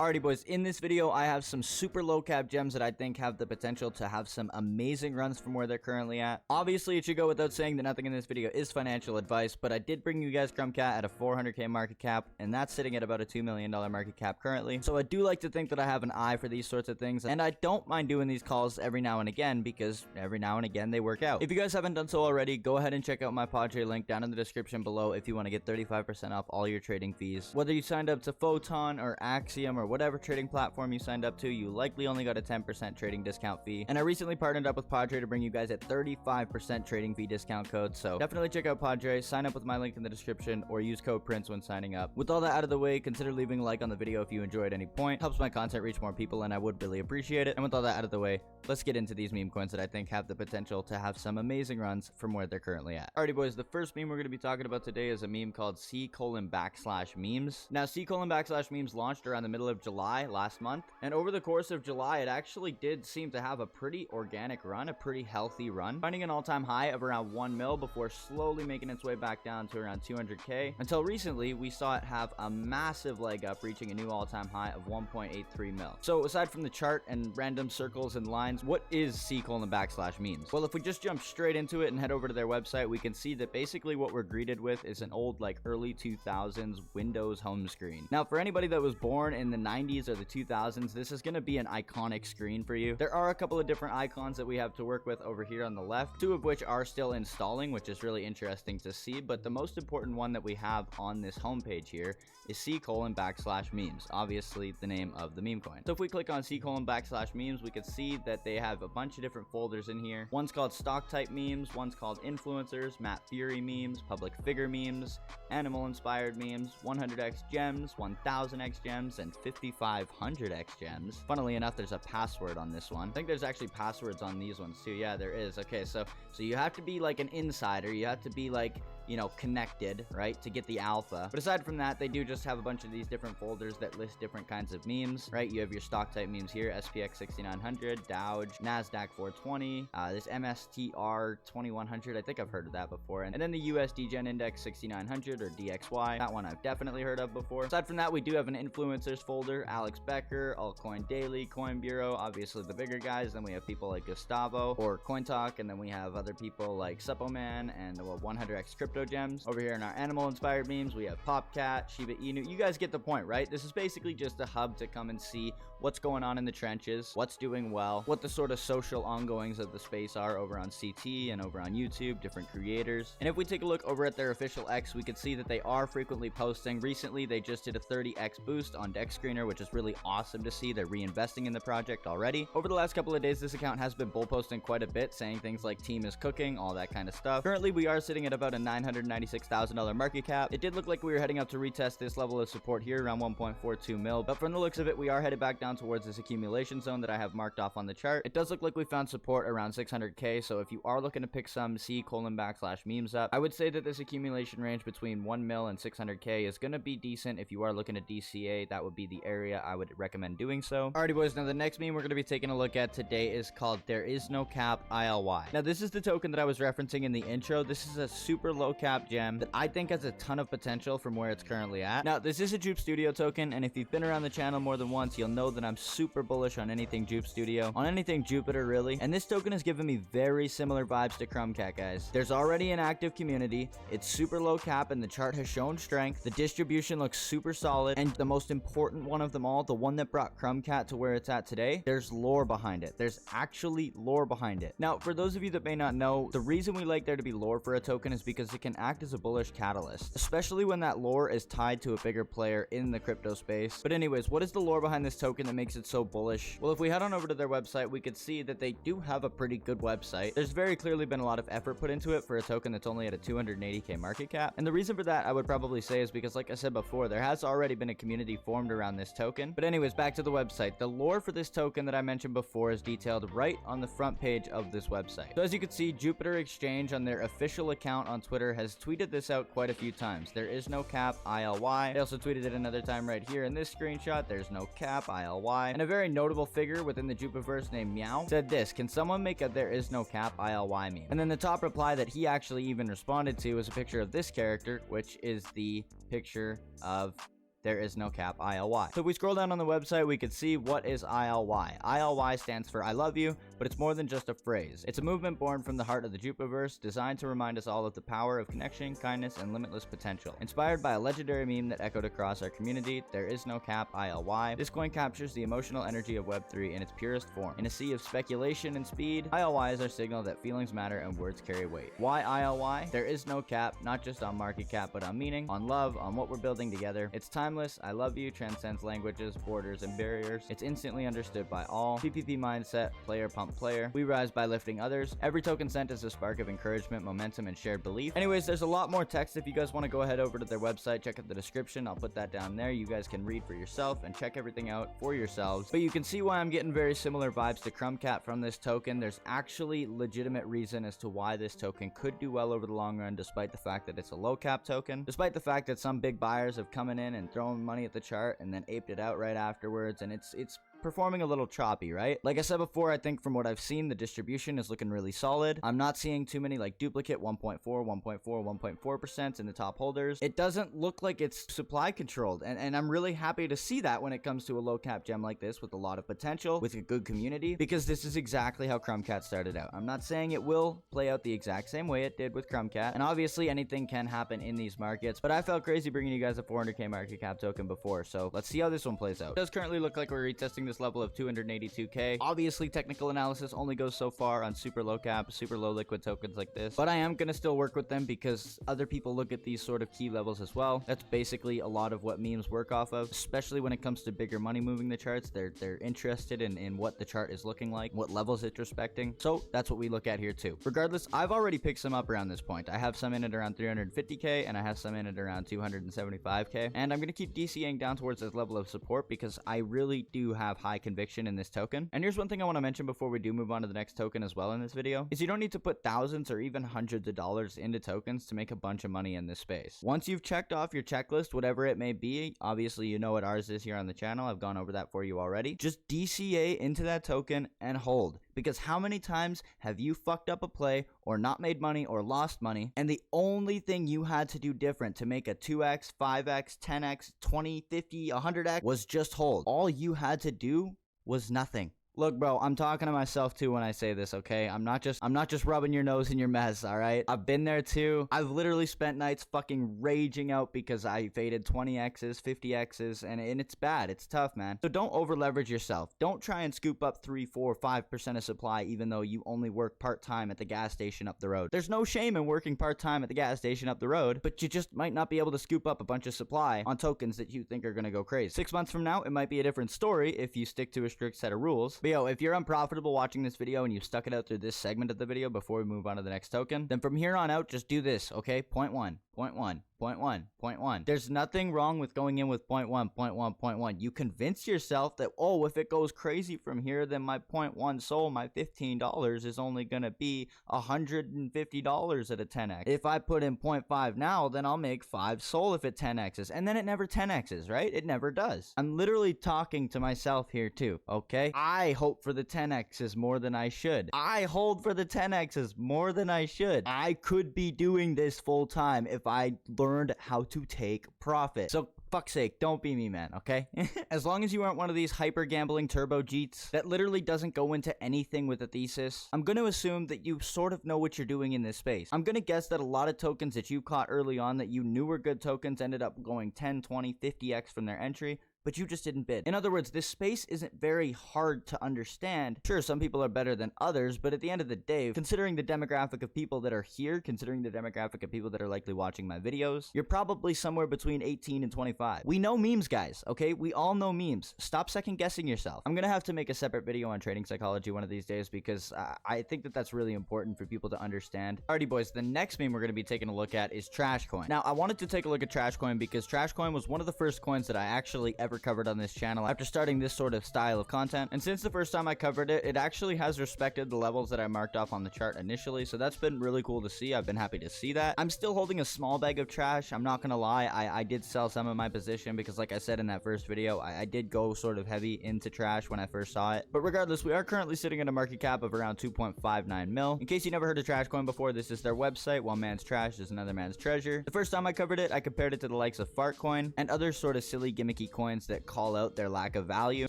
Alrighty boys, in this video I have some super low cap gems that I think have the potential to have some amazing runs from where they're currently at. Obviously it should go without saying that nothing in this video is financial advice, but I did bring you guys Crumb at a 400k market cap, and that's sitting at about a $2 million market cap currently. So I do like to think that I have an eye for these sorts of things, and I don't mind doing these calls every now and again because every now and again they work out. If you guys haven't done so already, go ahead and check out my Padre link down in the description below if you want to get 35% off all your trading fees. Whether you signed up to Photon or Axiom or whatever trading platform you signed up to, you likely only got a 10% trading discount fee. And I recently partnered up with Padre to bring you guys a 35% trading fee discount code. So definitely check out Padre, sign up with my link in the description, or use code PRINCE when signing up. With all that out of the way, consider leaving a like on the video if you enjoyed at any point. Helps my content reach more people and I would really appreciate it. And with all that out of the way, let's get into these meme coins that I think have the potential to have some amazing runs from where they're currently at. Alrighty boys, the first meme we're going to be talking about today is a meme called C:\memes. Now C:\memes launched around the middle of July last month, and over the course of July it actually did seem to have a pretty organic run, a pretty healthy run, finding an all-time high of around 1 mil before slowly making its way back down to around 200k, until recently we saw it have a massive leg up, reaching a new all-time high of 1.83 mil. So aside from the chart and random circles and lines, what is C:\memes? Well, if we just jump straight into it and head over to their website, we can see that basically what we're greeted with is an old, like, early 2000s Windows home screen. Now for anybody that was born in the 90s or the 2000s, this is going to be an iconic screen for you. There are a couple of different icons that we have to work with over here on the left, two of which are still installing, which is really interesting to see, but the most important one that we have on this homepage here is C:\memes, obviously the name of the meme coin. So if we click on C:\memes, we can see that they have a bunch of different folders in here. One's called stock type memes, one's called influencers, Matt Fury memes, public figure memes, animal inspired memes, 100x gems, 1000x gems, and 5500x gems. Funnily enough, there's a password on this one. I think there's actually passwords on these ones too. Yeah, there is. Okay, so you have to be like an insider. You have to be like, you know, connected, right, to get the alpha. But aside from that, they do just have a bunch of these different folders that list different kinds of memes, right? You have your stock type memes here, SPX 6900, Dow, NASDAQ 420, this MSTR 2100. I think I've heard of that before. And then the USD Gen Index 6900 or DXY. That one I've definitely heard of before. Aside from that, we do have an influencers folder, Alex Becker, Altcoin Daily, Coin Bureau, obviously the bigger guys. Then we have people like Gustavo or CoinTalk, and then we have other people like Suppoman and 100x Crypto Gems. Over here in our animal inspired memes, we have Popcat, Shiba Inu. You guys get the point, right? This is basically just a hub to come and see what's going on in the trenches, what's doing well, what the sort of social ongoings of the space are over on CT and over on YouTube, different creators. And if we take a look over at their official X, we can see that they are frequently posting. Recently, they just did a 30x boost on Deck Screener, which is really awesome to see. They're reinvesting in the project already. Over the last couple of days, this account has been bull posting quite a bit, saying things like team is cooking, all that kind of stuff. Currently, we are sitting at about a $996,000 market cap. It did look like we were heading up to retest this level of support here around 1.42 mil, but from the looks of it, we are headed back down towards this accumulation zone that I have marked off on the chart. It does look like we found support around 600k, so if you are looking to pick some C:\memes up, I would say that this accumulation range between 1 mil and 600k is going to be decent. If you are looking to DCA, that would be the area I would recommend doing so. Alrighty boys, now the next meme we're going to be taking a look at today is called There Is No Cap ILY. Now this is the token that I was referencing in the intro. This is a super low cap gem that I think has a ton of potential from where it's currently at. Now this is a Jup Studio token, and if you've been around the channel more than once, you'll know that I'm super bullish on anything Jup Studio, on anything Jupiter really, and this token has given me very similar vibes to Crumb, guys. There's already an active community, it's super low cap, and the chart has shown strength. The distribution looks super solid, and the most important one of them all, the one that brought Crumb to where it's at today, there's lore behind it. There's actually lore behind it. Now, for those of you that may not know, the reason we like there to be lore for a token is because it can act as a bullish catalyst, especially when that lore is tied to a bigger player in the crypto space. But anyways, what is the lore behind this token that makes it so bullish? Well, if we head on over to their website, we could see that they do have a pretty good website. There's very clearly been a lot of effort put into it for a token that's only at a 280k market cap. And the reason for that, I would probably say, is because, like I said before, there has already been a community formed around this token. But anyways, back to the website. The lore for this token that I mentioned before is detailed right on the front page of this website. So as you can see, Jupiter Exchange on their official account on Twitter has tweeted this out quite a few times. There is no cap ILY. They also tweeted it another time right here in this screenshot. There's no cap ILY. And a very notable figure within the Jupiverse named Meow said this: can someone make a there is no cap ILY meme? And then the top reply that he actually even responded to was a picture of this character, which is the picture of there is no cap ILY. So if we scroll down on the website, we could see what is ILY. ILY stands for I love you, but it's more than just a phrase. It's a movement born from the heart of the Jupiverse, designed to remind us all of the power of connection, kindness, and limitless potential. Inspired by a legendary meme that echoed across our community, there is no cap ILY. This coin captures the emotional energy of Web3 in its purest form. In a sea of speculation and speed, ILY is our signal that feelings matter and words carry weight. Why ILY? There is no cap, not just on market cap, but on meaning, on love, on what we're building together. It's timeless. I love you transcends languages, borders, and barriers. It's instantly understood by all. PPP mindset, player pump player. We rise by lifting others. Every token sent is a spark of encouragement, momentum, and shared belief. Anyways, there's a lot more text. If you guys want to go ahead over to their website, check out the description. I'll put that down there. You guys can read for yourself and check everything out for yourselves. But you can see why I'm getting very similar vibes to Crumb from this token. There's actually legitimate reason as to why this token could do well over the long run, despite the fact that it's a low cap token, despite the fact that some big buyers have come in and thrown money at the chart and then aped it out right afterwards, and it's performing a little choppy, right? Like I said before, I think from what I've seen, the distribution is looking really solid. I'm not seeing too many like duplicate 1.4, 1.4, 1.4% in the top holders. It doesn't look like it's supply controlled, and I'm really happy to see that when it comes to a low cap gem like this with a lot of potential, with a good community, because this is exactly how Crumb started out. I'm not saying it will play out the exact same way it did with Crumb, and obviously anything can happen in these markets, but I felt crazy bringing you guys a 400k market cap token before, so let's see how this one plays out. It does currently look like we're retesting this level of 282k. Obviously, technical analysis only goes so far on super low cap, super low liquid tokens like this, but I am going to still work with them because other people look at these sort of key levels as well. That's basically a lot of what memes work off of, especially when it comes to bigger money moving the charts. They're interested in what the chart is looking like, what levels it's respecting. So that's what we look at here too. Regardless, I've already picked some up around this point. I have some in at around 350k and I have some in at around 275k, and I'm going to keep DCing down towards this level of support because I really do have high conviction in this token. And here's one thing I want to mention before we do move on to the next token as well in this video, is you don't need to put thousands or even hundreds of dollars into tokens to make a bunch of money in this space. Once you've checked off your checklist, whatever it may be, obviously you know what ours is here on the channel. I've gone over that for you already. Just DCA into that token and hold. Because how many times have you fucked up a play or not made money or lost money, and the only thing you had to do different to make a 2x, 5x, 10x, 20, 50, 100x was just hold? All you had to do was nothing. Look, bro, I'm talking to myself too when I say this, okay? I'm not just rubbing your nose in your mess, all right? I've been there too. I've literally spent nights fucking raging out because I faded 20x's, 50x's, and it's bad. It's tough, man. So don't over leverage yourself. Don't try and scoop up 3, 4, 5% of supply even though you only work part-time at the gas station up the road. There's no shame in working part-time at the gas station up the road, but you just might not be able to scoop up a bunch of supply on tokens that you think are gonna go crazy. 6 months from now, it might be a different story if you stick to a strict set of rules. But yo, if you're unprofitable watching this video and you stuck it out through this segment of the video before we move on to the next token, then from here on out, just do this, okay? Point one, point one. 0.1. There's nothing wrong with going in with 0.1. You convince yourself that, oh, if it goes crazy from here, then my 0.1 SOL, my $15 is only going to be $150 at a 10x. If I put in 0.5 now, then I'll make 5 SOL if it 10x's. And then it never 10x's, right? It never does. I'm literally talking to myself here too, okay? I hope for the 10x's more than I should. I hold for the 10x's more than I should. I could be doing this full time if I learned how to take profit. So fuck's sake, don't be me, man, okay? As long as you aren't one of these hyper gambling turbo jeets that literally doesn't go into anything with a thesis, I'm going to assume that you sort of know what you're doing in this space. I'm going to guess that a lot of tokens that you caught early on that you knew were good tokens ended up going 10, 20, 50x from their entry, but you just didn't bid. In other words, this space isn't very hard to understand. Sure, some people are better than others, but at the end of the day, considering the demographic of people that are here, considering the demographic of people that are likely watching my videos, you're probably somewhere between 18 and 25. We know memes, guys, okay? We all know memes. Stop second guessing yourself. I'm gonna have to make a separate video on trading psychology one of these days because I think that that's really important for people to understand. Alrighty, boys, the next meme we're gonna be taking a look at is Trashcoin. Now, I wanted to take a look at Trashcoin because Trashcoin was one of the first coins that I actually ever ever covered on this channel after starting this sort of style of content. And since the first time I covered it, it actually has respected the levels that I marked off on the chart initially, so that's been really cool to see. I've been happy to see that. I'm still holding a small bag of trash. I'm not gonna lie, I did sell some of my position because, like I said in that first video, I did go sort of heavy into trash when I first saw it. But regardless, we are currently sitting at a market cap of around 2.59 mil. In case you never heard of Trashcoin before, this is their website. One man's trash is another man's treasure. The first time I covered it, I compared it to the likes of Fartcoin and other sort of silly gimmicky coins that call out their lack of value.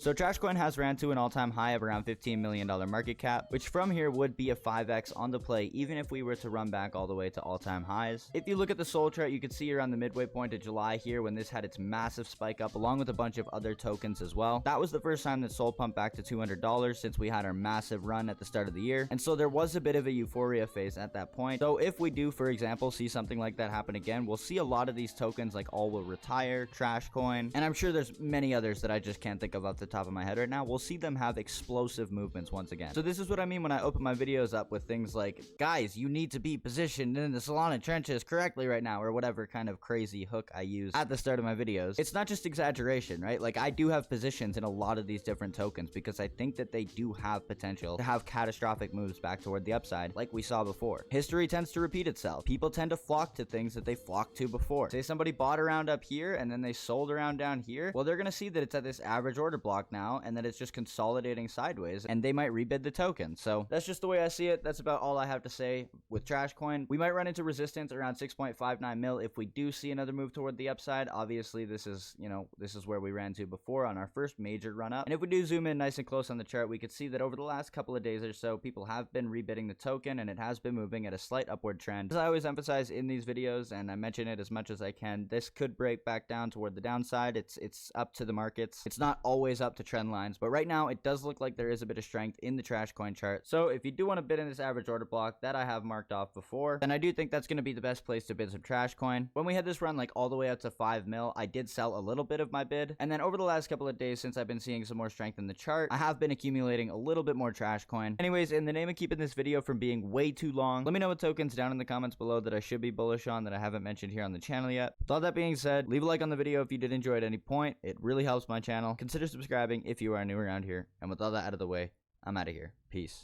So Trashcoin has ran to an all-time high of around $15 million market cap, which from here would be a 5x on the play even if we were to run back all the way to all-time highs. If you look at the Sol chart, you can see around the midway point of July here when this had its massive spike up along with a bunch of other tokens as well. That was the first time that Sol pumped back to $200 since we had our massive run at the start of the year, and so there was a bit of a euphoria phase at that point. So if we do, for example, see something like that happen again, we'll see a lot of these tokens like All Will Retire, Trashcoin, and I'm sure there's many others that I just can't think of off the top of my head right now. We'll see them have explosive movements once again. So this is what I mean when I open my videos up with things like, guys, you need to be positioned in the Solana trenches correctly right now, or whatever kind of crazy hook I use at the start of my videos. It's not just exaggeration, right? Like, I do have positions in a lot of these different tokens because I think that they do have potential to have catastrophic moves back toward the upside like we saw before. History tends to repeat itself. People tend to flock to things that they flocked to before. Say somebody bought around up here and then they sold around down here. Well, they're gonna see that it's at this average order block now and that it's just consolidating sideways, and they might rebid the token. So that's just the way I see it. That's about all I have to say with Trashcoin. We might run into resistance around 6.59 mil if we do see another move toward the upside. Obviously, this is, you know, this is where we ran to before on our first major run up. And if we do zoom in nice and close on the chart, we could see that over the last couple of days or so, people have been rebidding the token and it has been moving at a slight upward trend. As I always emphasize in these videos, and I mention it as much as I can, this could break back down toward the downside. It's up to the markets. It's not always up to trend lines, but right now it does look like there is a bit of strength in the Trashcoin chart. So if you do want to bid in this average order block that I have marked off before, then I do think that's going to be the best place to bid some Trashcoin. When we had this run like all the way up to 5 mil, I did sell a little bit of my bid, and then over the last couple of days since I've been seeing some more strength in the chart, I have been accumulating a little bit more Trashcoin. Anyways, in the name of keeping this video from being way too long, let me know what tokens down in the comments below that I should be bullish on that I haven't mentioned here on the channel yet. With all that being said, leave a like on the video if you did enjoy at any point. It really helps my channel. Consider subscribing if you are new around here. And with all that out of the way, I'm out of here. Peace.